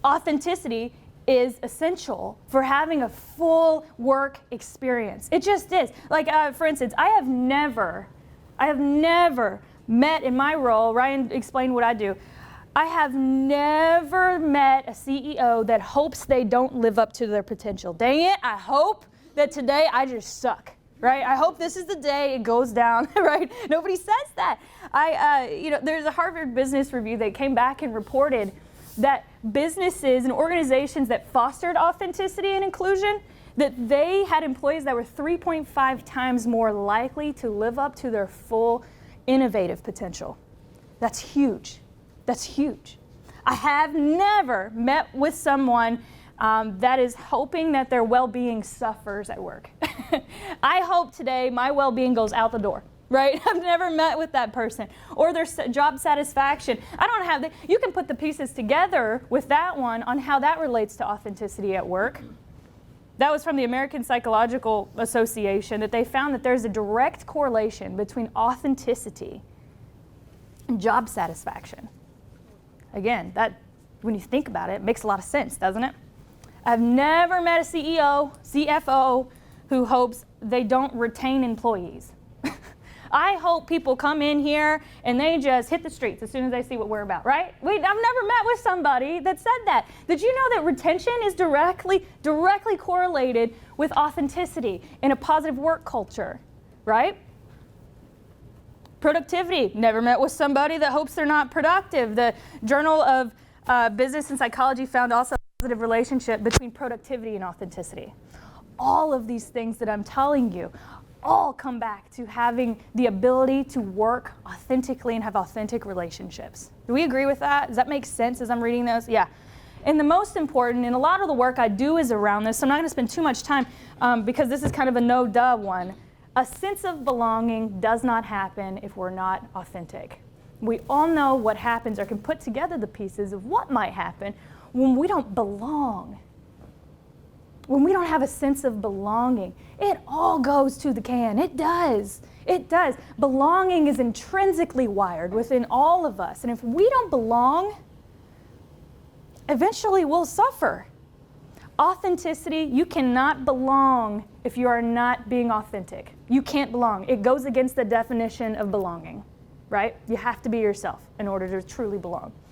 Authenticity is essential for having a full work experience. It just is. Like, for instance, I have never met in my role, Ryan explained what I do, I have never met a CEO that hopes they don't live up to their potential. Dang it, I hope that today I just suck, right? I hope this is the day it goes down, right? Nobody says that. There's a Harvard Business Review that came back and reported that businesses and organizations that fostered authenticity and inclusion, that they had employees that were 3.5 times more likely to live up to their full innovative potential. That's huge. That's huge. I have never met with someone that is hoping that their well-being suffers at work. I hope today my well-being goes out the door. Right? I've never met with that person. Or their job satisfaction. I don't have you can put the pieces together with that one on how that relates to authenticity at work. That was from the American Psychological Association, that they found that there's a direct correlation between authenticity and job satisfaction. Again, that, when you think about it, makes a lot of sense, doesn't it? I've never met a CEO, CFO, who hopes they don't retain employees. I hope people come in here and they just hit the streets as soon as they see what we're about, right? I've never met with somebody that said that. Did you know that retention is directly correlated with authenticity in a positive work culture, right? Productivity, never met with somebody that hopes they're not productive. The Journal of Business and Psychology found also a positive relationship between productivity and authenticity. All of these things that I'm telling you all come back to having the ability to work authentically and have authentic relationships. Do we agree with that? Does that make sense as I'm reading those? Yeah. And the most important, and a lot of the work I do is around this, so I'm not going to spend too much time because this is kind of a no-duh one. A sense of belonging does not happen if we're not authentic. We all know what happens, or can put together the pieces of what might happen when we don't belong. When we don't have a sense of belonging, it all goes to the can. It does. It does. Belonging is intrinsically wired within all of us. And if we don't belong, eventually we'll suffer. Authenticity, you cannot belong if you are not being authentic. You can't belong. It goes against the definition of belonging, right? You have to be yourself in order to truly belong.